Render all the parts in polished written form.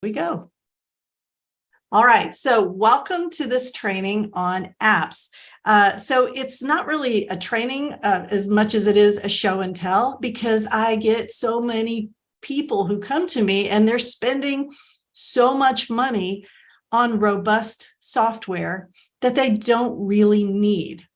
We go. All right, so welcome to this training on apps. So it's not really a training as much as it is a show and tell, because I get so many people who come to me and they're spending so much money on robust software that they don't really need.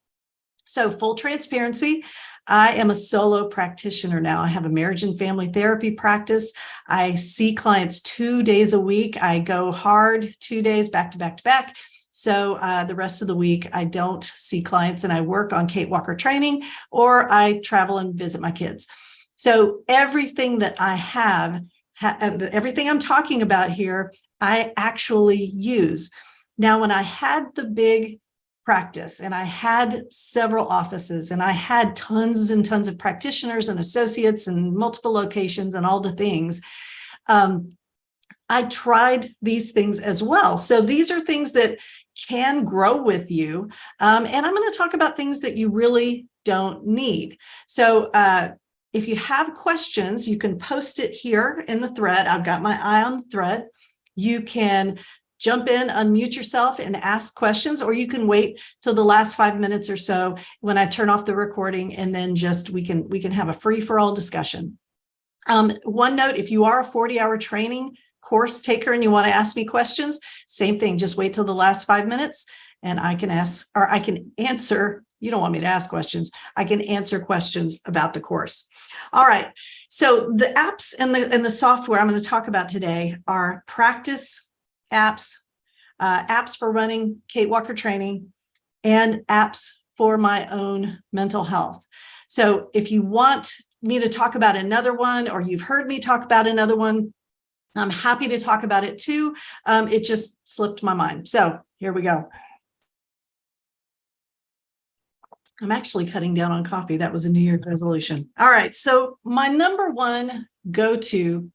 So full transparency, I am a solo practitioner now. I have a marriage and family therapy practice. I see clients 2 days a week. I go hard 2 days back to back to back. So the rest of the week, I don't see clients and I work on Kate Walker Training, or I travel and visit my kids. So everything that I have, everything I'm talking about here, I actually use. Now, when I had the big practice and I had several offices and I had tons and tons of practitioners and associates and multiple locations and all the things, I tried these things as well. So these are things that can grow with you. And I'm going to talk about things that you really don't need. So if you have questions, you can post it here in the thread. I've got my eye on the thread. You can jump in, unmute yourself and ask questions, or you can wait till the last 5 minutes or so when I turn off the recording, and then just we can have a free-for-all discussion. One note, if you are a 40-hour training course taker and you want to ask me questions, same thing, just wait till the last 5 minutes and I can ask, or I can answer. You don't want me to ask questions. I can answer questions about the course. All right. So the apps and the software I'm going to talk about today are practice apps, apps for running Kate Walker Training, and apps for my own mental health. So if you want me to talk about another one, or you've heard me talk about another one, I'm happy to talk about it too. It just slipped my mind. So here we go. I'm actually cutting down on coffee. That was a New Year's resolution. All right. So my number one go-to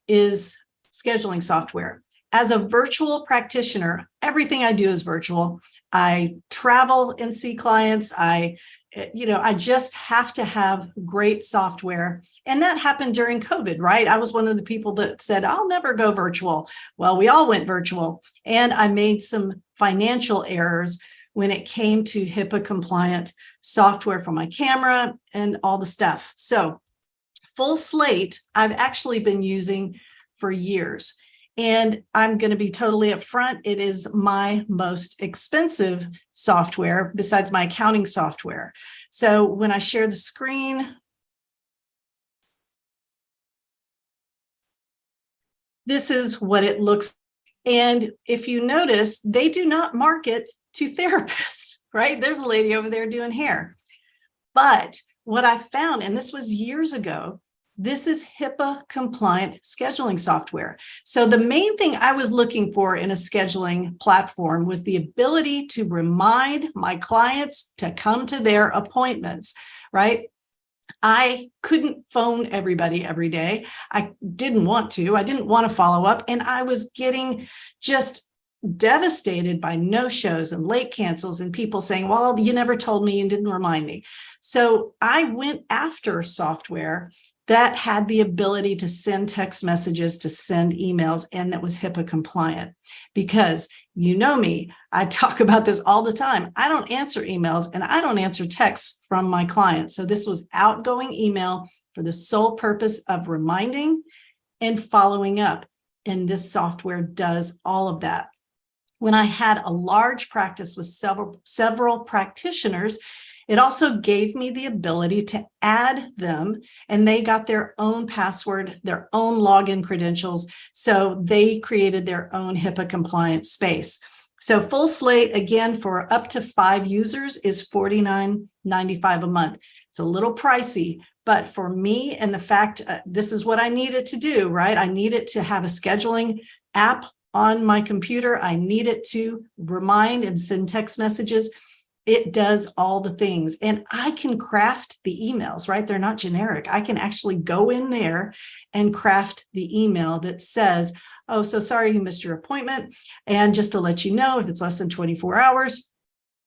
is scheduling software. As a virtual practitioner, everything I do is virtual. I travel and see clients. I just have to have great software. And that happened during COVID, right? I was one of the people that said, I'll never go virtual. Well, we all went virtual. And I made some financial errors when it came to HIPAA compliant software for my camera and all the stuff. So full slate, I've actually been using for years. And I'm going to be totally upfront. It is my most expensive software besides my accounting software. So when I share the screen, this is what it looks like. And if you notice, they do not market to therapists, right? There's a lady over there doing hair. But what I found, and this was years ago, this is HIPAA compliant scheduling software. So the main thing I was looking for in a scheduling platform was the ability to remind my clients to come to their appointments, right? I couldn't phone everybody every day. I didn't want to. I didn't want to follow up. And I was getting just devastated by no-shows and late cancels and people saying, well, you never told me and didn't remind me. So I went after software that had the ability to send text messages, to send emails, and that was HIPAA compliant. Because you know me, I talk about this all the time. I don't answer emails and I don't answer texts from my clients. So this was outgoing email for the sole purpose of reminding and following up. And this software does all of that. When I had a large practice with several practitioners, it also gave me the ability to add them, and they got their own password, their own login credentials. So they created their own HIPAA compliant space. So full slate, again, for up to 5 users is $49.95 a month. It's a little pricey, but for me and the fact this is what I needed to do, right? I needed to have a scheduling app on my computer. I need it to remind and send text messages. It does all the things. And I can craft the emails, right? They're not generic. I can actually go in there and craft the email that says, oh, so sorry you missed your appointment. And just to let you know, if it's less than 24 hours,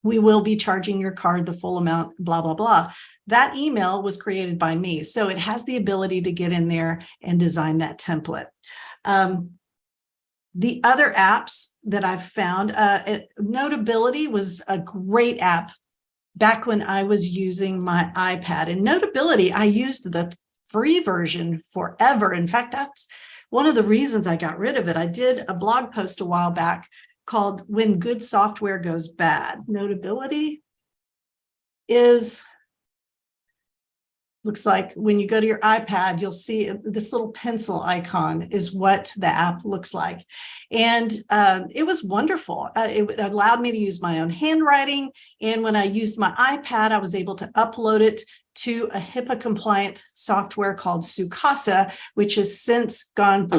we will be charging your card the full amount, blah, blah, blah. That email was created by me. So it has the ability to get in there and design that template. The other apps that I've found, Notability was a great app back when I was using my iPad. And Notability, I used the free version forever. In fact, that's one of the reasons I got rid of it. I did a blog post a while back called When Good Software Goes Bad. Notability looks like when you go to your iPad, you'll see this little pencil icon is what the app looks like. And it was wonderful. It allowed me to use my own handwriting. And when I used my iPad, I was able to upload it to a HIPAA compliant software called Sukasa, which has since gone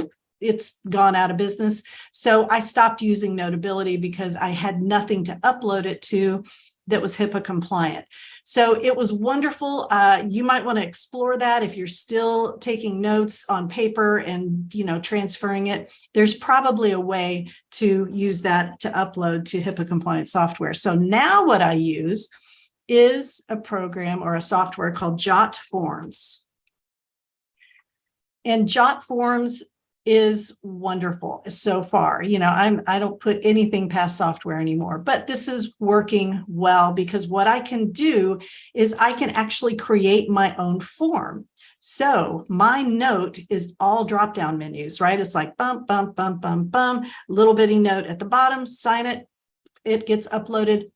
out of business. So I stopped using Notability because I had nothing to upload it to that was HIPAA compliant. So it was wonderful. You might want to explore that if you're still taking notes on paper and, transferring it. There's probably a way to use that to upload to HIPAA compliant software. So now what I use is a program or a software called Jot Forms. And Jot Forms is wonderful so far. I don't put anything past software anymore, but this is working well because what I can do is I can actually create my own form. So my note is all drop-down menus, right? It's like bum, bum, bum, bum, bum, little bitty note at the bottom, sign it, it gets uploaded,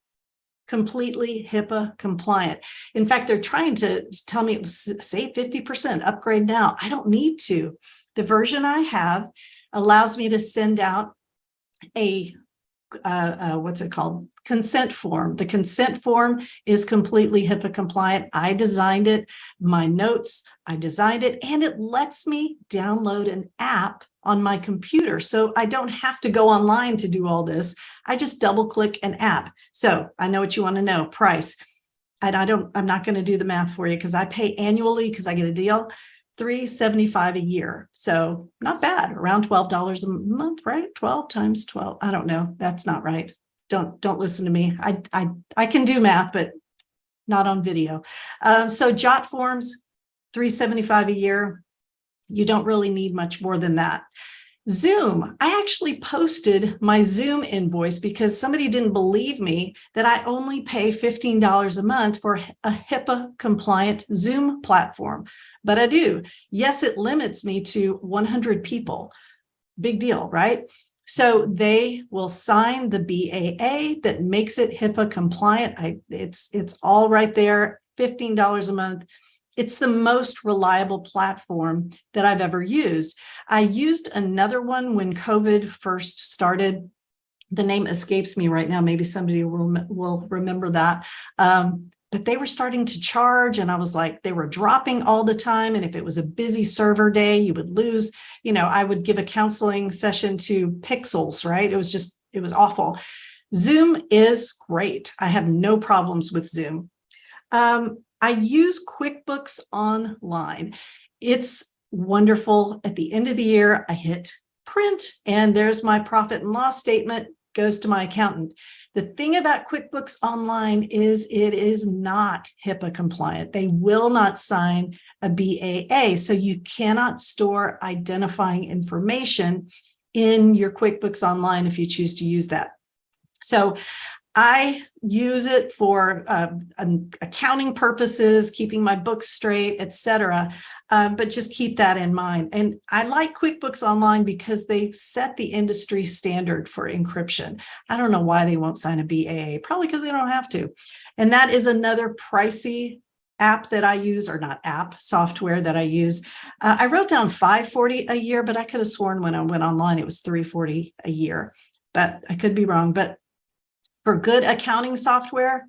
completely HIPAA compliant. In fact, they're trying to tell me, save 50%, upgrade now. I don't need to. The version I have allows me to send out a, consent form. The consent form is completely HIPAA compliant. I designed it, my notes, I designed it, and it lets me download an app on my computer. So I don't have to go online to do all this. I just double click an app. So I know what you want to know, price. And I'm not going to do the math for you because I pay annually because I get a deal. $375 a year. So not bad, around $12 a month, right? 12 times 12. I don't know. That's not right. Don't listen to me. I can do math, but not on video. So Jot Forms, $375 a year. You don't really need much more than that. Zoom. I actually posted my Zoom invoice because somebody didn't believe me that I only pay $15 a month for a HIPAA compliant Zoom platform, but I do. Yes, it limits me to 100 people. Big deal, right? So they will sign the BAA that makes it HIPAA compliant. It's all right there, $15 a month. It's the most reliable platform that I've ever used. I used another one when COVID first started. The name escapes me right now. Maybe somebody will remember that. But they were starting to charge, and I was like, they were dropping all the time. And if it was a busy server day, you would lose. I would give a counseling session to Pixels, right? It was awful. Zoom is great. I have no problems with Zoom. I use QuickBooks Online. It's wonderful. At the end of the year, I hit print, and there's my profit and loss statement, goes to my accountant. The thing about QuickBooks Online is it is not HIPAA compliant. They will not sign a BAA, so you cannot store identifying information in your QuickBooks Online if you choose to use that. So I use it for accounting purposes, keeping my books straight, etc. But just keep that in mind. And I like QuickBooks Online because they set the industry standard for encryption. I don't know why they won't sign a BAA, probably because they don't have to. And that is another pricey app that I use, or not app, software that I use. I wrote down $540 a year, but I could have sworn when I went online it was $340 a year, but I could be wrong. But for good accounting software,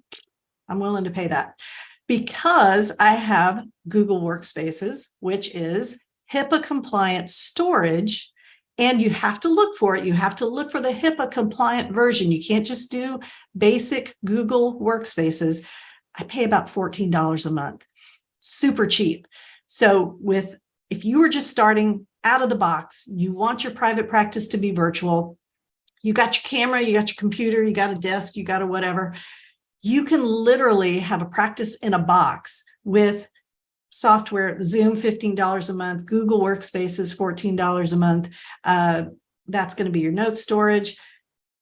I'm willing to pay that because I have Google Workspaces, which is HIPAA compliant storage, and you have to look for it. You have to look for the HIPAA compliant version. You can't just do basic Google Workspaces. I pay about $14 a month, super cheap. So if you were just starting out of the box, you want your private practice to be virtual, you got your camera, you got your computer, you got a desk, you got a whatever. You can literally have a practice in a box with software, Zoom, $15 a month, Google Workspaces, $14 a month, That's going to be your note storage.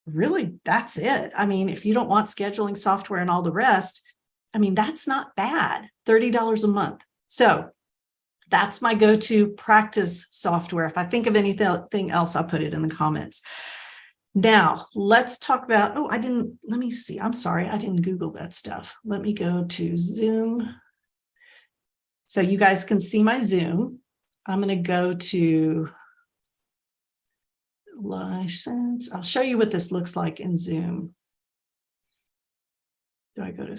Really, that's it. I mean, if you don't want scheduling software and all the rest, I mean, that's not bad. $30 a month. So that's my go-to practice software. If I think of anything else, I'll put it in the comments. Now, let's talk about, let me see. I'm sorry, I didn't Google that stuff. Let me go to Zoom. So you guys can see my Zoom. I'm going to go to license. I'll show you what this looks like in Zoom. Do I go to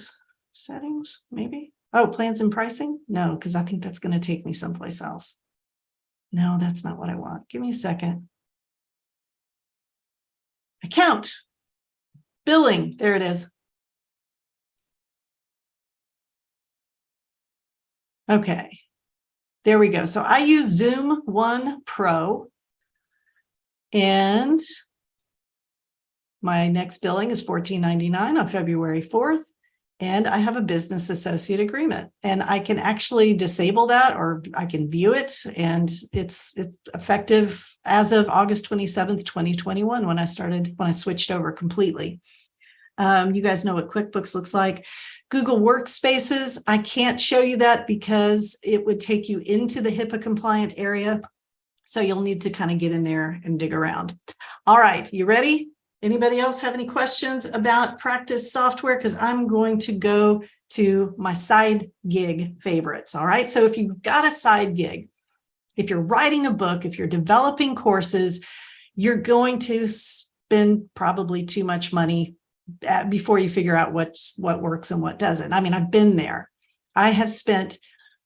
settings? Maybe. Oh, plans and pricing? No, because I think that's going to take me someplace else. No, that's not what I want. Give me a second. Account. Billing. There it is. Okay. There we go. So I use Zoom One Pro. And my next billing is $14.99 on February 4th. And I have a business associate agreement, and I can actually disable that, or I can view it. And it's effective as of August 27th, 2021, when I switched over completely. You guys know what QuickBooks looks like. Google Workspaces, I can't show you that because it would take you into the HIPAA compliant area. So you'll need to kind of get in there and dig around. All right, you ready? Anybody else have any questions about practice software? Because I'm going to go to my side gig favorites. All right. So if you've got a side gig, if you're writing a book, if you're developing courses, you're going to spend probably too much money before you figure out what works and what doesn't. I mean, I've been there. I have spent,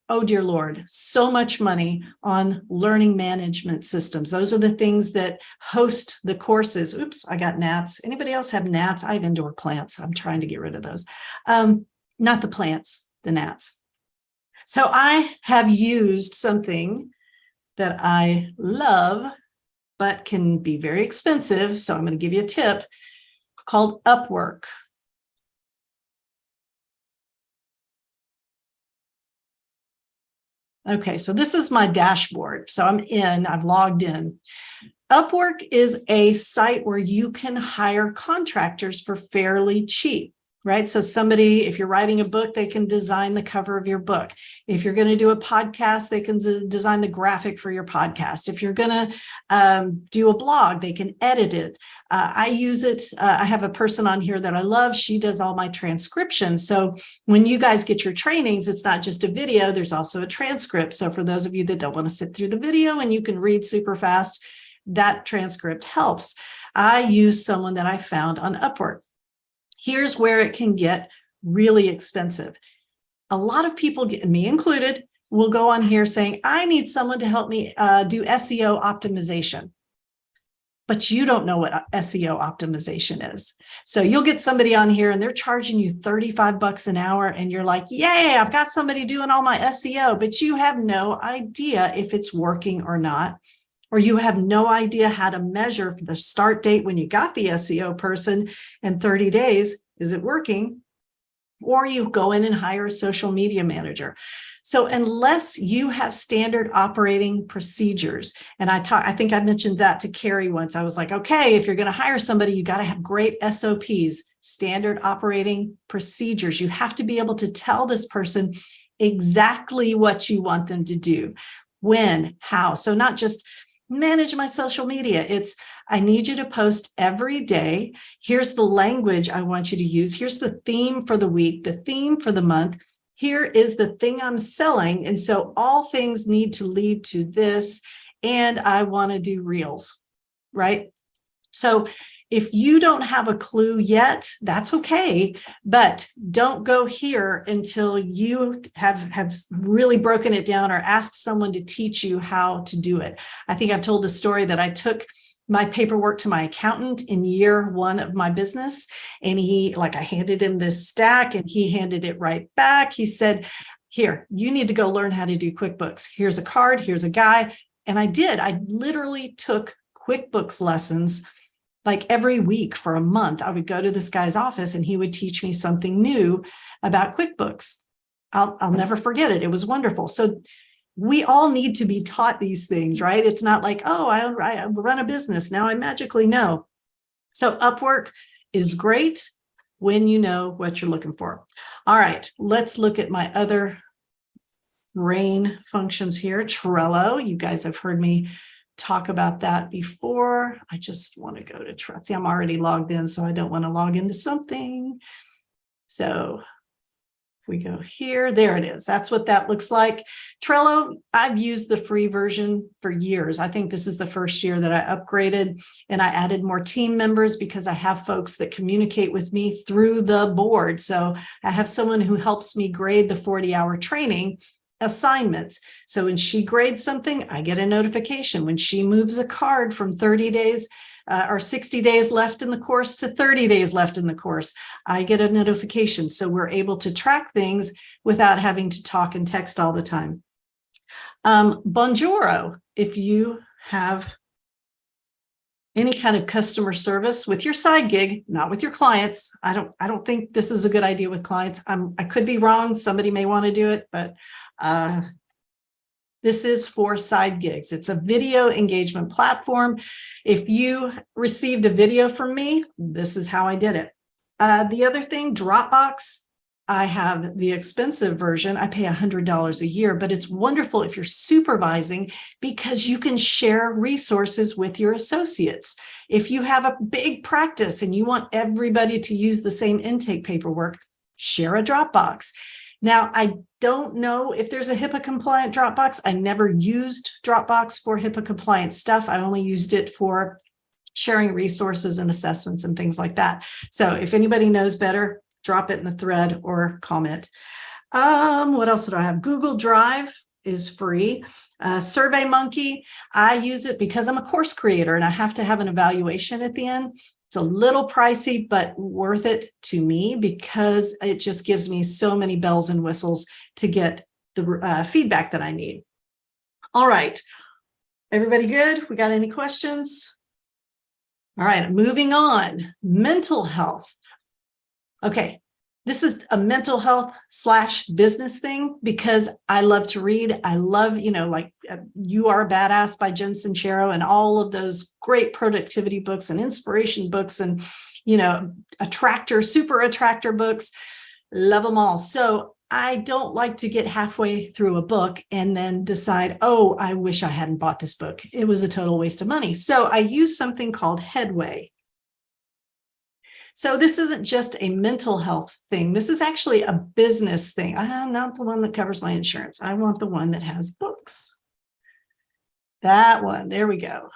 oh dear Lord, so much money on learning management systems. Those are the things that host the courses. Oops, I got gnats. Anybody else have gnats? I have indoor plants. I'm trying to get rid of those. Not the plants, the gnats. So I have used something that I love, but can be very expensive. So I'm going to give you a tip called Upwork. Okay, so this is my dashboard. So I've logged in. Upwork is a site where you can hire contractors for fairly cheap, right? So if you're writing a book, they can design the cover of your book. If you're going to do a podcast, they can design the graphic for your podcast. If you're going to do a blog, they can edit it. I use it. I have a person on here that I love. She does all my transcriptions. So when you guys get your trainings, it's not just a video, there's also a transcript. So for those of you that don't want to sit through the video and you can read super fast, that transcript helps. I use someone that I found on Upwork. Here's where it can get really expensive. A lot of people, me included, will go on here saying, I need someone to help me do SEO optimization. But you don't know what SEO optimization is. So you'll get somebody on here and they're charging you $35 an hour. And you're like, yay, I've got somebody doing all my SEO, but you have no idea if it's working or not. Or you have no idea how to measure for the start date when you got the SEO person in 30 days, is it working? Or you go in and hire a social media manager. So unless you have standard operating procedures, and I think I mentioned that to Carrie once, I was like, okay, if you're going to hire somebody, you got to have great SOPs, standard operating procedures. You have to be able to tell this person exactly what you want them to do, when, how. So not just manage my social media. It's, I need you to post every day. Here's the language I want you to use. Here's the theme for the week, the theme for the month. Here is the thing I'm selling. And so all things need to lead to this. And I want to do reels, right? So if you don't have a clue yet, that's okay, but don't go here until you have really broken it down or asked someone to teach you how to do it. I think I've told the story that I took my paperwork to my accountant in year one of my business. And I handed him this stack and he handed it right back. He said, here, you need to go learn how to do QuickBooks. Here's a card, here's a guy. And I did. I literally took QuickBooks lessons like every week for a month. I would go to this guy's office and he would teach me something new about QuickBooks. I'll never forget it. It was wonderful. So we all need to be taught these things, right? It's not like, oh, I run a business, now I magically know. So Upwork is great when you know what you're looking for. All right, let's look at my other brain functions here. Trello, you guys have heard me talk about that before. I just want to go to Trello. See, I'm already logged in, so I don't want to log into something. So we go here, there it is. That's what that looks like. Trello, I've used the free version for years. I think this is the first year that I upgraded, and I added more team members because I have folks that communicate with me through the board. So I have someone who helps me grade the 40-hour training assignments. So when she grades something, I get a notification. When she moves a card from 30 days or 60 days left in the course to 30 days left in the course, I get a notification. So we're able to track things without having to talk and text all the time. Bonjoro, if you have any kind of customer service with your side gig, not with your clients. I don't think this is a good idea with clients. I could be wrong. Somebody may want to do it, but this is for side gigs. It's a video engagement platform. If you received a video from me, this is how I did it. The other thing, Dropbox, I have the expensive version. I pay $100 a year, but it's wonderful if you're supervising because you can share resources with your associates. If you have a big practice and you want everybody to use the same intake paperwork, share a Dropbox. Now, I don't know if there's a HIPAA compliant Dropbox. I never used Dropbox for HIPAA compliant stuff. I only used it for sharing resources and assessments and things like that. So if anybody knows better, drop it in the thread or comment. What else did I have? Google Drive is free. SurveyMonkey, I use it because I'm a course creator and I have to have an evaluation at the end. It's a little pricey, but worth it to me because it just gives me so many bells and whistles to get the feedback that I need. All right, everybody good? We got any questions? All right, moving on. Mental health. Okay, this is a mental health / business thing because I love to read. I love, like You Are a Badass by Jen Sincero and all of those great productivity books and inspiration books and, super attractor books. Love them all. So I don't like to get halfway through a book and then decide, oh, I wish I hadn't bought this book. It was a total waste of money. So I use something called Headway. So this isn't just a mental health thing. This is actually a business thing. I'm not the one that covers my insurance. I want the one that has books. That one, there we go.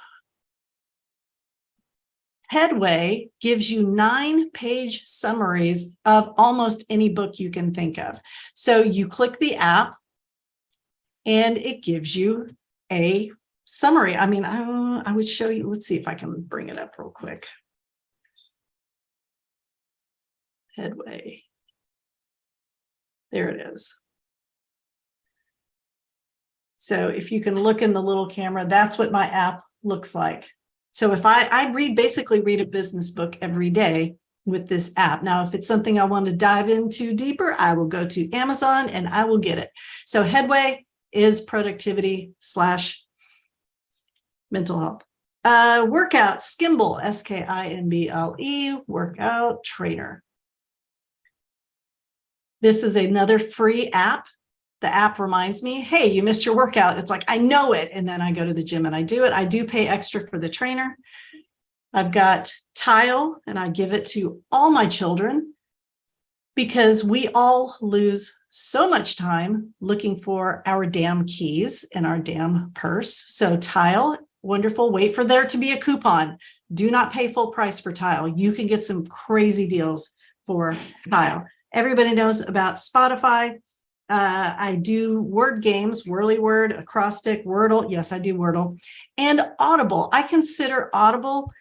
Headway gives you 9-page summaries of almost any book you can think of. So you click the app and it gives you a summary. I mean, I would show you, let's see if I can bring it up real quick. Headway. There it is. So if you can look in the little camera, that's what my app looks like. So if I basically read a business book every day with this app. Now, if it's something I want to dive into deeper, I will go to Amazon and I will get it. So Headway is productivity / mental health. Workout, Skimble, SKIMBLE, workout trainer. This is another free app. The app reminds me, hey, you missed your workout. It's like, I know it. And then I go to the gym and I do it. I do pay extra for the trainer. I've got Tile and I give it to all my children because we all lose so much time looking for our damn keys in our damn purse. So Tile, wonderful. Wait for there to be a coupon. Do not pay full price for Tile. You can get some crazy deals for Tile. Everybody knows about Spotify. I do word games, Whirlyword, Acrostic, Wordle. Yes, I do Wordle. And Audible. I consider Audible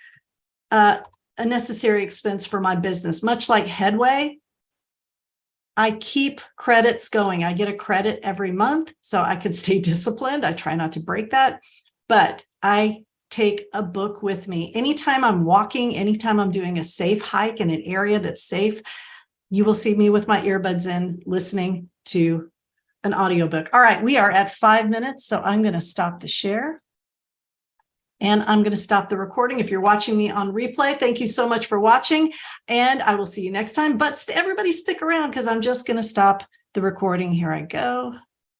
a necessary expense for my business. Much like Headway, I keep credits going. I get a credit every month so I can stay disciplined. I try not to break that, but I take a book with me. Anytime I'm walking, anytime I'm doing a safe hike in an area that's safe, you will see me with my earbuds in listening to an audiobook. All right, we are at 5 minutes, so I'm going to stop the share. And I'm going to stop the recording. If you're watching me on replay, thank you so much for watching. And I will see you next time. But everybody stick around because I'm just going to stop the recording. Here I go.